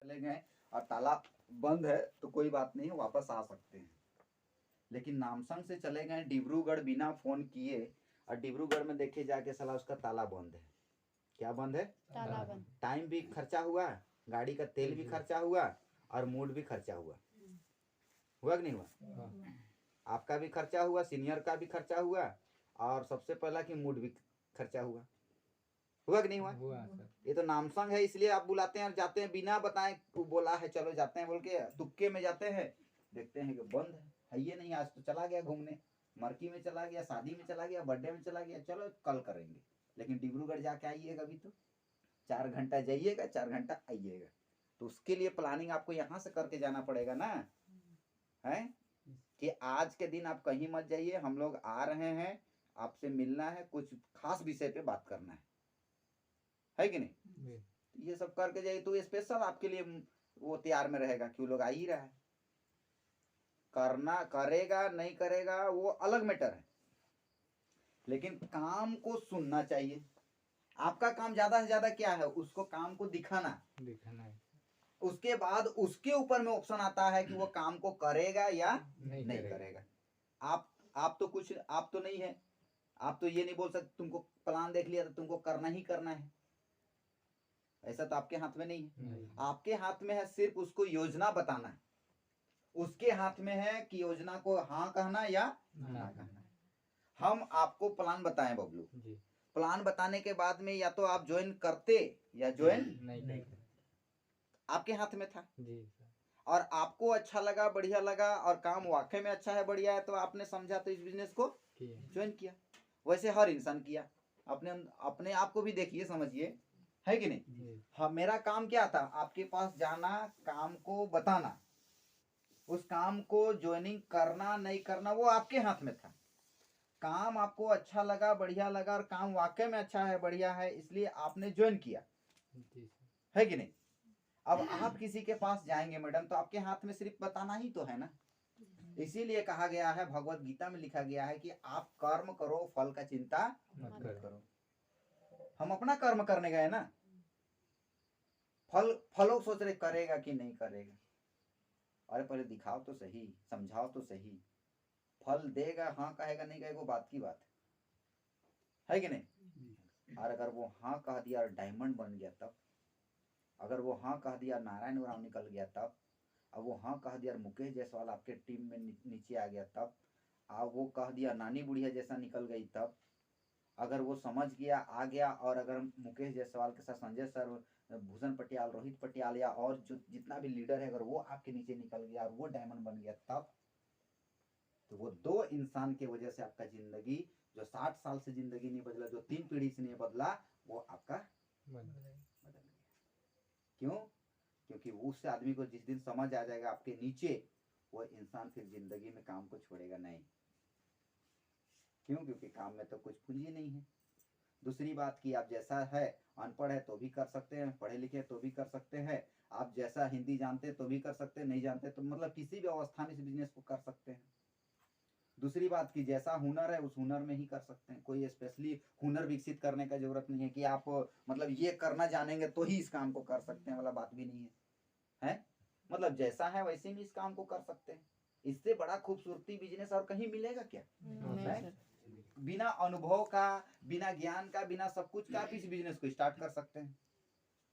चले गए और ताला बंद है तो कोई बात नहीं, वापस आ सकते हैं। लेकिन नामसंग से चले गए डिब्रूगढ़ बिना फोन किए, और डिब्रूगढ़ में देखे जाके साला उसका ताला बंद है। क्या बंद है? ताला बंद। टाइम भी खर्चा हुआ, गाड़ी का तेल भी खर्चा हुआ, और मूड भी खर्चा हुआ कि नहीं हुआ? आपका भी खर्चा हुआ, सीनियर का भी खर्चा हुआ, और सबसे पहला कि मूड भी खर्चा हुआ कि नहीं हुआ? ये तो नामसंग है, इसलिए आप बुलाते हैं और जाते हैं बिना बताए। बोला है चलो जाते हैं बोल के तुक्के में जाते हैं, देखते हैं कि बंद है ये नहीं। आज तो चला गया घूमने, मरकी में चला गया, शादी में चला गया, बर्थडे में चला गया, चलो कल करेंगे। लेकिन डिब्रूगढ़ जाके आइएगा अभी तो 4 घंटा जाइएगा, 4 घंटा आइएगा, तो उसके लिए प्लानिंग आपको यहाँ से करके जाना पड़ेगा ना, है कि आज के दिन आप कहीं मत जाइए, हम लोग आ रहे हैं, आपसे मिलना है, कुछ खास विषय पे बात करना है कि नहीं? ये सब करके जाइए तो स्पेशल आपके लिए वो तैयार में रहेगा कि वो लोग आ ही रहा है। करना करेगा नहीं करेगा वो अलग मैटर है, लेकिन काम को सुनना चाहिए। आपका काम ज्यादा से ज्यादा क्या है? उसको काम को दिखाना है। उसके बाद उसके ऊपर में ऑप्शन आता है कि वो काम को करेगा या नहीं करेगा। आप तो कुछ, आप तो नहीं है, आप तो ये नहीं बोल सकते तुमको प्लान देख लिया तो तुमको करना ही करना है, ऐसा तो आपके हाथ में नहीं है। आपके हाथ में है सिर्फ उसको योजना बताना है, उसके हाथ में है कि योजना को हाँ कहना या ना कहना। हम आपको प्लान बताएं बबलू, प्लान बताने के बाद में या तो आप ज्वाइन करते या ज्वाइन नहीं, आपके हाथ में था जी। और आपको अच्छा लगा, बढ़िया लगा, और काम वाकई में अच्छा है, बढ़िया है, तो आपने समझा तो इस बिजनेस को ज्वाइन किया। वैसे हर इंसान किया। अपने आप को भी देखिए, समझिए, है कि नहीं? हाँ, मेरा काम क्या था? आपके पास जाना, काम को बताना, उस काम को ज्वाइनिंग करना नहीं करना वो आपके हाथ में था। काम आपको अच्छा लगा, बढ़िया लगा, और काम वाकई में अच्छा है, बढ़िया है, इसलिए आपने ज्वाइन किया, है कि नहीं? अब आप किसी के पास जाएंगे मैडम, तो आपके हाथ में सिर्फ बताना ही तो है ना। इसीलिए कहा गया है, भगवत गीता में लिखा गया है कि आप कर्म करो, फल का चिंता मत करो। हम अपना कर्म करने गए ना, फलों सोच रहे करेगा कि नहीं करेगा। अरे पहले दिखाओ तो सही, समझाओ तो सही, फल देगा, हाँ कहेगा नहीं कहेगा, वो बात की बात है कि नहीं? और अगर वो हाँ कह दिया और डायमंड बन गया तब, अगर वो हाँ कह दिया नारायण उराव निकल गया तब, अब वो हाँ कह दिया मुकेश जायसवाल आपके टीम में नीचे आ गया तब, अब वो कह दिया नानी बुढ़िया जैसा निकल गई तब, अगर वो समझ गया आ गया, और अगर मुकेश जायसवाल के साथ संजय सर, भूषण पटियाल, रोहित पटियाल, या और जो जितना भी लीडर है, अगर वो आपके नीचे निकल गया और वो डायमंड बन गया तब, तो वो 2 इंसान की वजह से आपका जिंदगी, जो 60 साल से जिंदगी नहीं बदला, जो 3 पीढ़ी से नहीं बदला, वो आपका बदल गया। क्यों? क्योंकि उस आदमी को जिस दिन समझ आ जाएगा आपके नीचे, वो इंसान फिर जिंदगी में काम को छोड़ेगा नहीं। क्यों? क्योंकि काम में तो कुछ पूंजी नहीं है। दूसरी बात की आप जैसा है, अनपढ़ है तो भी कर सकते हैं, पढ़े लिखे तो भी कर सकते हैं, आप जैसा हिंदी जानते तो भी कर सकते हैं, नहीं जानते तो मतलब किसी भी अवस्था में इस बिजनेस को कर सकते हैं। दूसरी बात की जैसा हुनर है उस हुनर में ही कर सकते हैं। कोई स्पेशली हुनर विकसित करने का जरूरत नहीं है कि आप मतलब ये करना जानेंगे तो ही इस काम को कर सकते हैं वाला बात भी नहीं है, मतलब जैसा है वैसे ही इस काम को कर सकते हैं। इससे बड़ा खूबसूरती बिजनेस और कहीं मिलेगा क्या? बिना अनुभव का, बिना ज्ञान का, बिना सब कुछ का आप इस बिजनेस को स्टार्ट कर सकते हैं।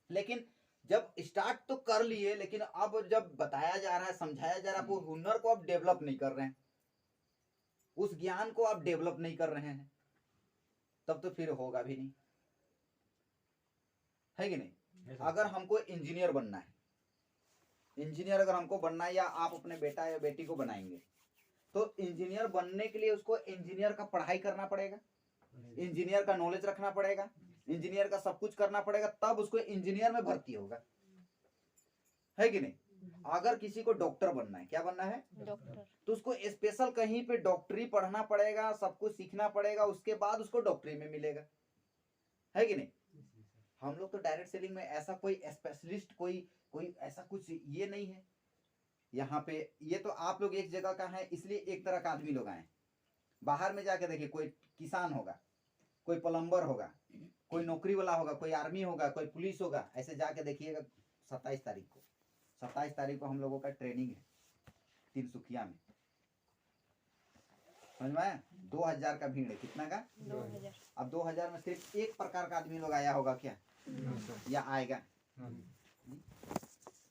लेकिन जब स्टार्ट तो कर लिए, लेकिन अब जब बताया जा रहा है, समझाया जा रहा है, वो हुनर को आप डेवलप नहीं कर रहे हैं, उस ज्ञान को आप डेवलप नहीं कर रहे हैं, तब तो फिर होगा भी नहीं, है कि नहीं? अगर हमको इंजीनियर बनना है, इंजीनियर अगर हमको बनना है, या आप अपने बेटा या बेटी को बनाएंगे, तो इंजीनियर बनने के लिए उसको इंजीनियर का पढ़ाई करना पड़ेगा, इंजीनियर का नॉलेज रखना पड़ेगा, इंजीनियर का सब कुछ करना पड़ेगा, तब उसको इंजीनियर में भर्ती होगा, है कि नहीं? अगर किसी को डॉक्टर बनना है, क्या बनना है? डॉक्टर, तो उसको स्पेशल कहीं पे डॉक्टरी पढ़ना पड़ेगा, सब कुछ सीखना पड़ेगा, उसके बाद उसको डॉक्टरी में मिलेगा, है कि नहीं? हम लोग तो डायरेक्ट सेलिंग में ऐसा कोई स्पेशलिस्ट, कोई ऐसा कुछ ये नहीं है यहाँ पे। ये तो आप लोग एक जगह का है, इसलिए एक तरह का आदमी लोग आए। बाहर में जाके देखिए, कोई किसान होगा, कोई प्लम्बर होगा, कोई नौकरी वाला होगा, कोई आर्मी होगा, कोई पुलिस होगा, ऐसे जाके देखिएगा 27 तारीख को 27 तारीख को हम लोगों का ट्रेनिंग है तिनसुकिया में, समझ में आया? 2000 का भीड़ है। कितना का? 2000। अब 2000 में सिर्फ एक प्रकार का आदमी लोग आया होगा क्या, या आएगा?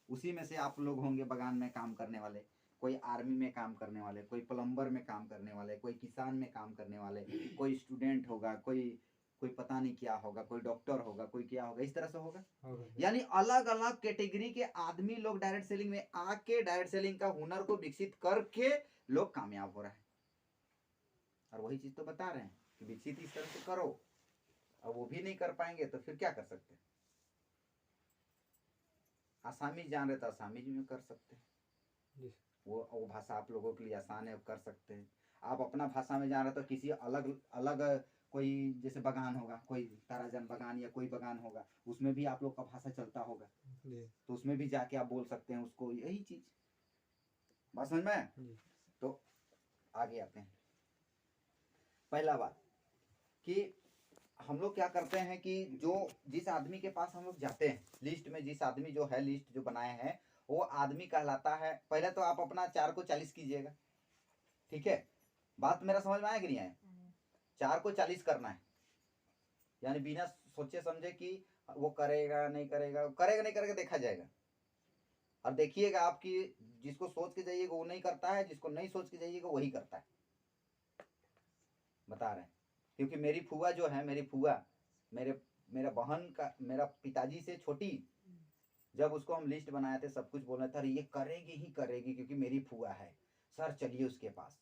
उसी में से आप लोग होंगे बगान में काम करने वाले, कोई आर्मी में काम करने वाले, कोई प्लम्बर में काम करने वाले, कोई किसान में काम करने वाले, कोई स्टूडेंट होगा, कोई पता नहीं क्या होगा, कोई डॉक्टर होगा, कोई क्या होगा, इस तरह से होगा। यानी अलग अलग कैटेगरी के आदमी लोग डायरेक्ट सेलिंग में आके डायरेक्ट सेलिंग का हुनर को विकसित करके लोग कामयाब हो रहे हैं। और वही चीज तो बता रहे हैं कि विकसित इस तरह से करो। अब वो भी नहीं कर पाएंगे तो फिर क्या कर सकते हैं? आसामी जान रहे तो आसामी में कर सकते हैं, वो भाषा आप लोगों के लिए आसान है, कर सकते हैं। आप अपना भाषा में जान रहे तो किसी अलग अलग कोई जैसे बगान होगा, कोई ताराजन बगान या कोई बगान होगा, उसमें भी आप लोग का भाषा चलता होगा, तो उसमें भी जाके आप बोल सकते हैं उसको। यही चीज बात समझ में? तो आगे आते हैं। पहला बात कि हम लोग क्या करते हैं कि जो जिस आदमी के पास हम लोग जाते हैं, लिस्ट में जिस आदमी जो है, लिस्ट जो बनाए हैं, वो आदमी कहलाता है। पहले तो आप अपना 4 को 40 कीजिएगा, ठीक है? बात मेरा समझ में आया कि नहीं आया? 4 को 40 करना है, यानी बिना सोचे समझे कि वो करेगा नहीं करेगा, करेगा नहीं करेगा देखा जाएगा। और देखिएगा आपकी जिसको सोच के जाइएगा वो नहीं करता है, जिसको नहीं सोच के जाइएगा वही करता है। बता रहे हैं क्योंकि मेरी फुआ जो है, मेरी फुआ मेरा बहन का, मेरा पिताजी से छोटी, जब उसको हम लिस्ट बनाए थे सब कुछ बोल रहे थे, अरे ये करेगी ही करेगी क्योंकि मेरी फुआ है, सर चलिए उसके पास।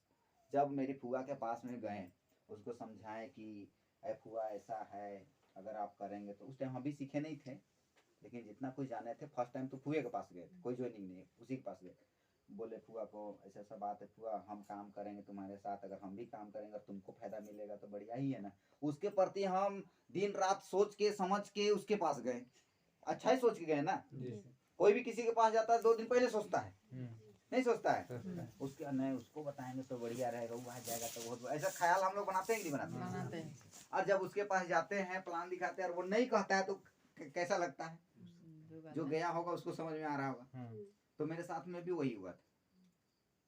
जब मेरी फुआ के पास में गए, उसको समझाएं कि अरे फुआ ऐसा है, अगर आप करेंगे तो। उस टाइम हम भी सीखे नहीं थे, लेकिन जितना कुछ जाने थे फर्स्ट टाइम तो फुआ के पास गए थे, कोई ज्वाइनिंग नहीं, उसी के पास गए। बोले फुआ को ऐसा ऐसा बात है फुआ, हम काम करेंगे तुम्हारे साथ, अगर हम भी काम करेंगे और तुमको फायदा मिलेगा तो बढ़िया ही है ना। उसके प्रति हम दिन रात सोच के समझ के उसके पास गए, अच्छा ही सोच के गए ना। कोई भी किसी के पास जाता है 2 दिन पहले सोचता है, नहीं सोचता है उसके, नहीं उसको बताएंगे तो बढ़िया रहेगा, वो आ जाएगा तो बहुत, ऐसा ख्याल हम लोग बनाते हैं कि नहीं बनाते हैं? और जब उसके पास जाते हैं, प्लान दिखाते हैं और वो नहीं कहता है तो कैसा लगता है? जो गया होगा उसको समझ में आ रहा होगा। तो मेरे साथ में भी वही हुआ था,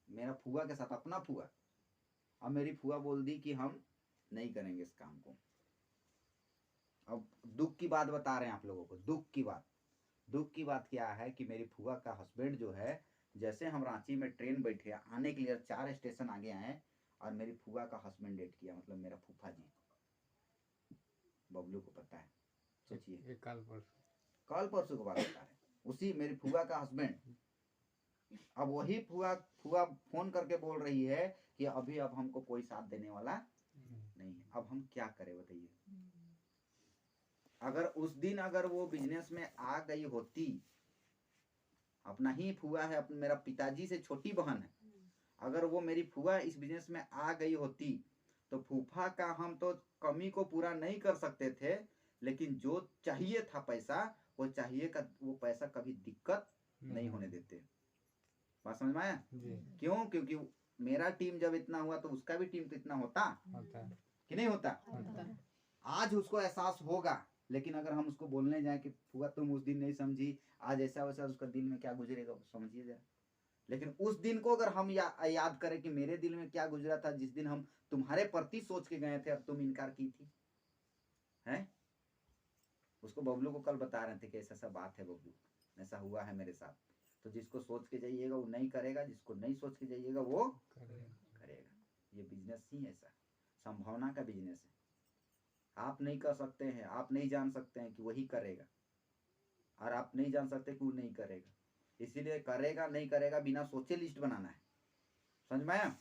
मेरा फुआ के साथ, अपना फुआ। अब मेरी फुआ बोल दी कि हम नहीं करेंगे इस काम को। अब दुख की बात बता रहे हैं आप लोगों को, दुख की बात क्या है कि मेरी फुआ का हस्बैंड जो है, जैसे हम रांची में ट्रेन बैठे आने के लिए 4 स्टेशन आगे आए और मेरी फुआ का हस्बैंड डेट किया, मतलब मेरा फूफा जी, बबलू को पता है, सोचिए कल परसों की बात बता रहे, उसी मेरी फुआ का हस्बैंड। अब वही फुआ फोन करके बोल रही है कि अभी अब हमको कोई साथ देने वाला नहीं है, अब हम क्या करें बताइए? अगर उस दिन अगर वो बिजनेस में आ गई होती, अपना ही फुआ है, अपने मेरा पिताजी से छोटी बहन है, अगर वो मेरी फुआ इस बिजनेस में आ गई होती तो फूफा का हम तो कमी को पूरा नहीं कर सकते थे, लेकिन जो चाहिए था पैसा, वो चाहिए का वो पैसा कभी दिक्कत नहीं होने देते। बात समझ में आया? क्यों? क्योंकि मेरा टीम जब इतना हुआ तो उसका भी टीम तो इतना होता कि नहीं होता? आज उसको एहसास होगा, लेकिन अगर हम उसको बोलने जाए कि फुआ तुम उस दिन नहीं समझी, आज ऐसा वैसा, उसका दिल में क्या गुजरेगा समझिए जरा। लेकिन उस दिन को अगर हम याद करें कि मेरे दिल में क्या गुजरा था जिस दिन हम तुम्हारे प्रति सोच के गए थे और तुम इनकार की थी, हैं? उसको बबलू को कल बता रहे थे कि ऐसा बात है बबलू, ऐसा हुआ है मेरे साथ। तो जिसको सोच के जाइएगा वो नहीं करेगा, जिसको नहीं सोच के जाइएगा वो करेगा। ये बिजनेस ही ऐसा संभावना का बिजनेस है। आप नहीं कर सकते हैं, आप नहीं जान सकते हैं कि वही करेगा, और आप नहीं जान सकते कि वो नहीं करेगा। इसीलिए करेगा नहीं करेगा बिना सोचे लिस्ट बनाना है, समझ में आया?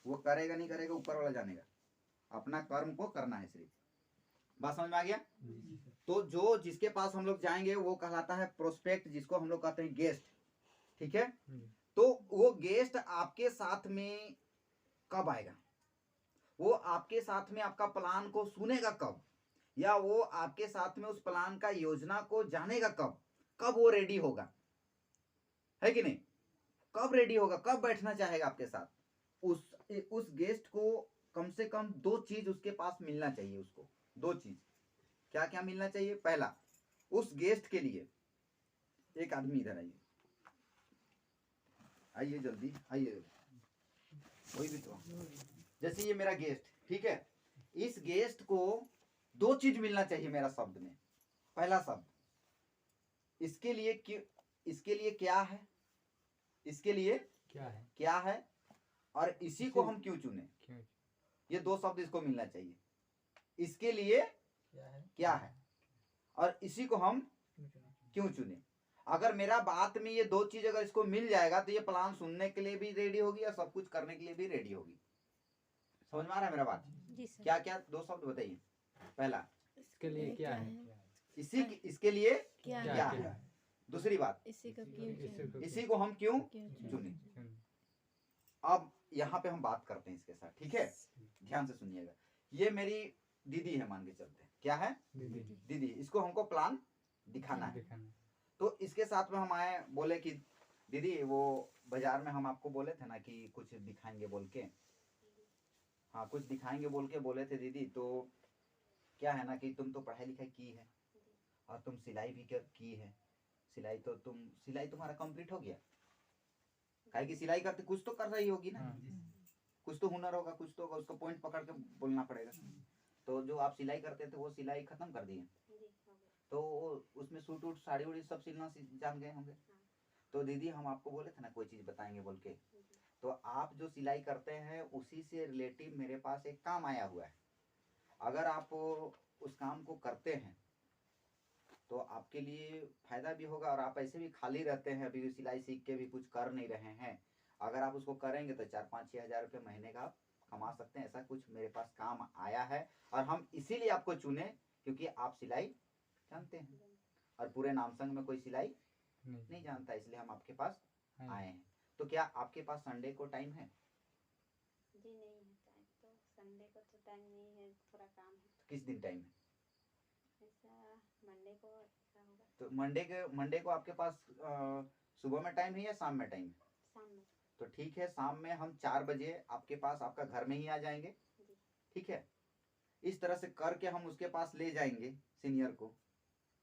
वो करेगा नहीं करेगा ऊपर वाला जानेगा, अपना कर्म को करना है सिर्फ। बात समझ में आ गया? तो जो जिसके पास हम लोग जाएंगे वो कहलाता है प्रोस्पेक्ट, जिसको हम लोग कहते हैं गेस्ट, ठीक है? तो वो गेस्ट आपके साथ में कब आएगा? वो आपके साथ में आपका प्लान को सुनेगा कब, या वो आपके साथ में उस प्लान का योजना को जानेगा कब वो रेडी होगा, है कि नहीं? कब रेडी होगा, कब बैठना चाहेगा आपके साथ? उस गेस्ट को कम से कम 2 चीज उसके पास मिलना चाहिए। उसको 2 चीज क्या क्या मिलना चाहिए? पहला, उस गेस्ट के लिए, एक आदमी इधर आइए, आइए जल्दी आइए। वही भी तो, जैसे ये मेरा गेस्ट, ठीक है, इस गेस्ट को दो चीज मिलना चाहिए मेरा शब्द में। पहला शब्द, इसके लिए क्यों, इसके लिए क्या है, इसके लिए क्या है, और इसी को हम क्यों चुने, ये दो शब्द इसको मिलना चाहिए। इसके लिए क्या है और इसी को हम क्यों चुने। अगर मेरा बात में ये दो चीज अगर इसको मिल जाएगा तो ये प्लान सुनने के लिए भी रेडी होगी और सब कुछ करने के लिए भी रेडी होगी। समझ में आ रहा है मेरा बात? क्या क्या दो शब्द बताइए। पहला, इसके लिए क्या है, इसके लिए क्या है। दूसरी बात, इसी को हम क्यों चुने। अब यहाँ पे हम बात करते हैं इसके साथ, ठीक है, ध्यान से सुनिएगा। ये मेरी दीदी है, मान के चलते हैं, क्या है, दीदी। इसको हमको प्लान दिखाना है। तो इसके साथ में हम आए, बोले कि दीदी वो बाजार में हम आपको बोले थे ना कि कुछ दिखाएंगे बोल के, हाँ कुछ दिखाएंगे बोल के बोले थे दीदी। तो क्या है ना कि तुम तो पढ़ाई लिखाई की है और तुम सिलाई भी की है। सिलाई तो सिलाई तुम्हारा कंप्लीट हो गया, काहे कि सिलाई करते कुछ तो कर रही होगी ना, कुछ तो हुनर होगा, कुछ तो होगा, उसको पॉइंट पकड़ के बोलना पड़ेगा। तो जो आप सिलाई करते थे वो सिलाई खत्म कर दिए, तो उसमें सूट वूट साड़ी उड़ी सब सिलना जान गए होंगे। तो दीदी हम आपको बोले थे ना कोई चीज बताएंगे बोल के, तो आप जो सिलाई करते हैं उसी से रिलेटिव मेरे पास एक काम आया हुआ है। अगर आप उस काम को करते हैं तो आपके लिए फायदा भी होगा, और आप ऐसे भी खाली रहते हैं, अभी सिलाई सीख के भी कुछ कर नहीं रहे हैं। अगर आप उसको करेंगे तो 4-5-6 हज़ार रुपये महीने का आप कमा सकते हैं। ऐसा कुछ मेरे पास काम आया है और हम इसीलिए आपको चुने क्योंकि आप सिलाई जानते हैं और पूरे नामसंग में कोई सिलाई नहीं जानता, इसलिए हम आपके पास आए हैं। तो क्या आपके पास संडे को टाइम है? जी नहीं है टाइम, तो संडे को तो टाइम नहीं है, थोड़ा काम है। किस दिन टाइम है? ऐसा मंडे को ऐसा होगा। तो मंडे को आपके पास सुबह में टाइम है या शाम में टाइम है? शाम में। तो ठीक है, शाम में हम 4 बजे आपके पास, आपका घर में ही आ जाएंगे, ठीक है। इस तरह से करके हम उसके पास ले जाएंगे सीनियर को।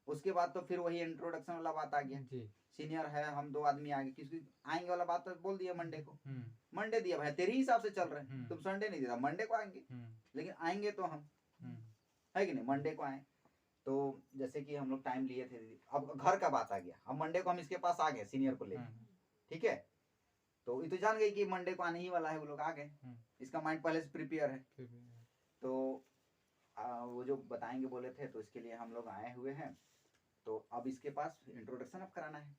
उसके बाद तो फिर वही इंट्रोडक्शन वाला बात आ गया जी। सीनियर है, हम 2 आदमी आगे, किसी आएंगे वाला बात तो बोल दिया मंडे को। मंडे दिया भाई, तेरे हिसाब से चल रहे हैं, तुम संडे नहीं दिया, मंडे को आएंगे, लेकिन आएंगे तो हम, है कि नहीं, मंडे को आए। तो जैसे कि हम लोग टाइम लिए थे, अब घर का बात आ गया, अब मंडे को हम इसके पास आ गए सीनियर को ले, ठीक है। तो ये तो जान गई कि मंडे को आने ही वाला है, वो लोग आ गए, इसका माइंड पहले से प्रिपेयर है। तो वो जो बताएंगे बोले थे, तो इसके लिए हम लोग आए हुए हैं। तो अब इसके पास इंट्रोडक्शन अब कराना है।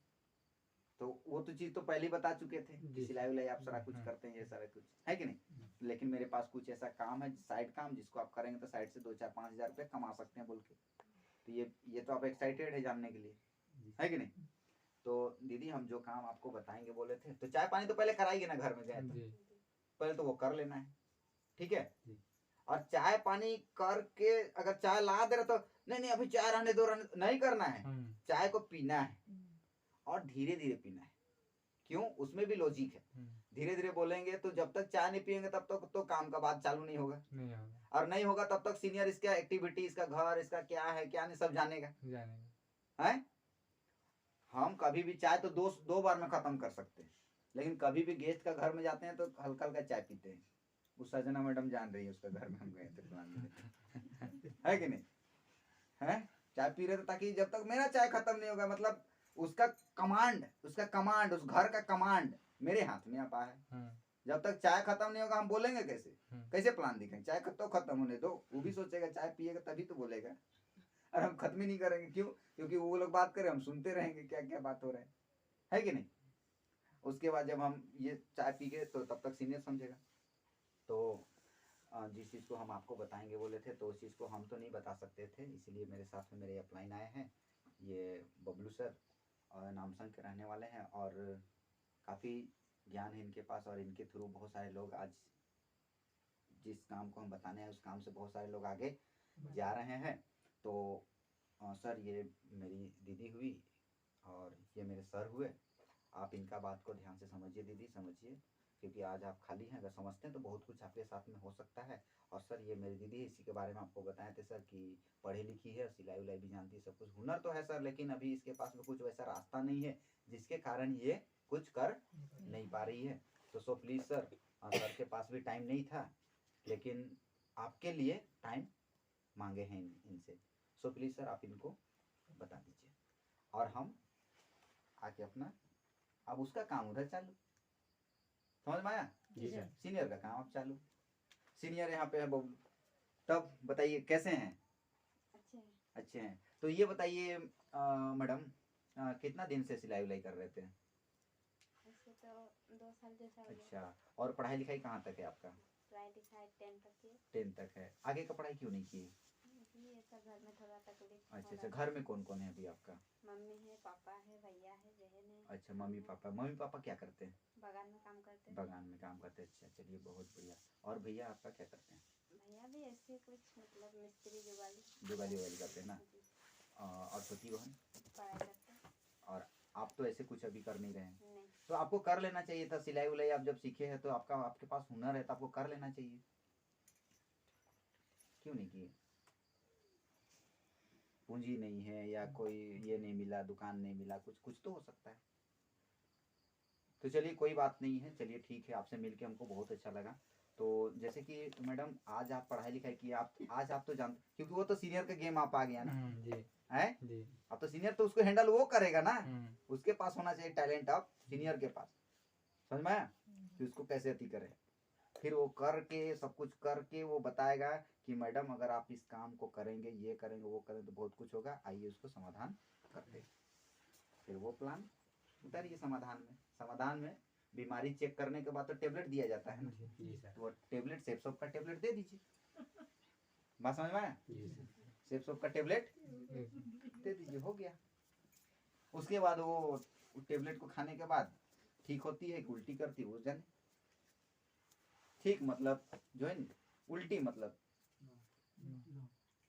तो वो तो चीज तो पहले ही बता चुके थे कि सिलाई उलाई आप सारा कुछ करते हैं, ये सारा कुछ है कि नहीं। लेकिन मेरे पास कुछ ऐसा काम है, साइड काम, जिसको आप करेंगे तो साइड से 2-4-5 हज़ार रुपये कमा सकते हैं बोल के। तो ये तो आप एक्साइटेड है जानने के लिए, है कि नहीं। तो दीदी हम जो काम आपको बताएंगे बोले थे, तो चाय पानी तो पहले कराएंगे ना, घर में गए तो पहले तो वो कर लेना है, ठीक है। और चाय पानी करके अगर चाय ला दे रहे तो नहीं अभी चाय रहने दो, नहीं करना है। चाय को पीना है और धीरे धीरे पीना है। क्यों? उसमें भी लॉजिक है। धीरे धीरे बोलेंगे तो जब तक चाय नहीं पियेंगे तब तक तो काम का बात चालू नहीं होगा, और नहीं होगा तब तक सीनियर इसका एक्टिविटी, इसका घर, इसका क्या है क्या नहीं सब जानेगा है। हम कभी भी चाय तो दो बार में खत्म कर सकते हैं, लेकिन कभी भी गेस्ट का घर में जाते हैं तो हल्का हल्का चाय पीते हैं। उस सजना मैडम जान रही है, उसका घर में हम गए थे है कि नहीं है। चाय पी रहे थे ताकि जब तक मेरा चाय खत्म नहीं होगा, मतलब उसका कमांड उस घर का कमांड मेरे हाथ में आता है। जब तक चाय खत्म नहीं होगा हम बोलेंगे कैसे, कैसे प्लान दिखेंगे। चाय तो खत्म होने दो, वो भी सोचेगा चाय पिएगा तभी तो बोलेगा, और हम खत्म ही नहीं करेंगे। क्यों? क्योंकि वो लोग बात करें, हम सुनते रहेंगे क्या क्या बात हो रहा है कि नहीं। उसके बाद जब हम ये चाय पी गए तो तब तक सीनियर समझेगा। तो जिस चीज़ को हम आपको बताएंगे बोले थे तो उस चीज़ को हम तो नहीं बता सकते थे, इसलिए मेरे साथ में मेरे अपलाइन आए हैं, ये बबलू सर, और नामसंग के रहने वाले हैं, और काफ़ी ज्ञान है इनके पास, और इनके थ्रू बहुत सारे लोग आज जिस काम को हम बताने हैं उस काम से बहुत सारे लोग आगे जा रहे हैं। तो सर ये मेरी दीदी हुई और ये मेरे सर हुए। आप इनका बात को ध्यान से समझिए दीदी, समझिए, क्योंकि आज आप खाली हैं। अगर समझते हैं तो बहुत कुछ आपके साथ में हो सकता है। और सर ये मेरी दीदी, इसी के बारे में आपको बताए थे सर कि पढ़ी लिखी है, सिलाई उलाई भी जानती है, सब कुछ हुनर तो है सर, लेकिन अभी इसके पास में कुछ वैसा रास्ता नहीं है जिसके कारण ये कुछ कर नहीं पा रही है। तो सो प्लीज सर, सर के पास भी टाइम नहीं था, लेकिन आपके लिए टाइम मांगे हैं इनसे। सो प्लीज सर आप इनको बता दीजिए, और हम आके अपना अब उसका काम उधर चालू। समझ में आया? जी सर। सीनियर का काम अब चालू। सीनियर यहाँ पे है बबलू। तब बताइए कैसे हैं? अच्छे हैं। अच्छे हैं। तो ये बताइए मैडम, कितना दिन से सिलाई उलाई कर रहे थे? ऐसे तो 2 साल जैसा हो गया। अच्छा, और पढ़ाई लिखाई कहाँ तक है आपका? पढ़ाई लिखाई 10 तक की। 10 तक है। आगे का पढ़ाई क्यों नहीं किए? ये सब घर में थोड़ा तकलीफ हो अच्छा रहा घर में कौन कौन है अभी आपका? मम्मी है, पापा है, भैया है, बहन है। अच्छा मम्मी पापा क्या करते हैं? बागान में काम करते हैं। बागान में काम करते हैं। अच्छा चलिए बहुत बढ़िया। और भैया आपका क्या करते हैं? भैया भी ऐसे कुछ मतलब मिस्त्री जुगाली जुगाली करते हैं ना। जी। और छोटी बहन? पढ़ाई करते हैं। और आप तो ऐसे कुछ अभी कर नहीं रहे हैं। नहीं। तो आपको कर लेना चाहिए था सिलाई उलाई। आप जब सीखे हैं तो आपके पास हुनर है तो आपको कर लेना चाहिए। क्यों नहीं किए? पूंजी नहीं है या कोई ये नहीं मिला, दुकान नहीं मिला, कुछ तो हो सकता है। तो चलिए कोई बात नहीं है, चलिए ठीक है, आपसे मिलके हमको बहुत अच्छा लगा। तो जैसे कि मैडम आज आप पढ़ाई लिखाई किए, आज आप तो जानते, क्योंकि वो तो सीनियर का गेम आप आ गया ना जी है जी। अब तो सीनियर तो उसको हैंडल वो करेगा ना। उसके पास होना चाहिए टैलेंट अब सीनियर के पास। समझ में आया कि उसको कैसे अति करे। फिर वो करके सब कुछ करके वो बताएगा कि मैडम अगर आप इस काम को करेंगे, ये करेंगे, वो करेंगे तो बहुत कुछ होगा, आइए उसको समाधान करते हैं। फिर वो प्लान उतारिए समाधान में बीमारी चेक करने के बाद तो टेबलेट दिया जाता है ना। जी सर। तो वो टेबलेट सेप्सोप का टेबलेट दे दीजिए। बात समझ में आया? जी सर। सेप्सोप का टेबलेट दे दीजिए, हो गया। उसके बाद वो टेबलेट को खाने के बाद ठीक होती है कि उल्टी करती है वो जाने। ठीक मतलब जो है ना, उल्टी मतलब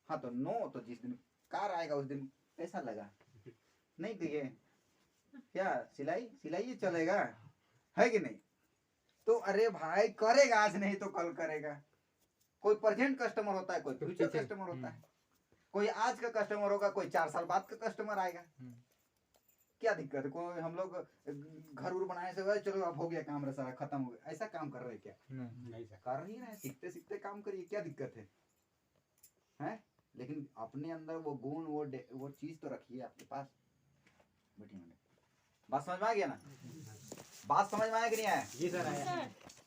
हाँ तो नो, तो जिस दिन कार आएगा उस दिन कैसा लगा नहीं दिए क्या सिलाई ही चलेगा, है कि नहीं? तो अरे भाई करेगा, आज नहीं तो कल करेगा। कोई प्रेजेंट कस्टमर होता है, कोई फ्यूचर कस्टमर होता है। कोई आज का कस्टमर होगा, कोई 4 साल बाद का कस्टमर आएगा। क्या दिक्कत है? कोई हम लोग घर उर बनाए से चलो अब हो गया काम रे सारा खत्म हो गया, ऐसा काम कर रहे हैं क्या? नहीं सर। कर नहीं रहे, सीखते सीखते काम करिए, क्या दिक्कत है? हैं? लेकिन अपने अंदर वो गुण वो चीज तो रखिए आपके पास। बैठिए मैंने बात समझ में आ गया ना? बात समझ में आया कि नहीं आया? जी सर आया।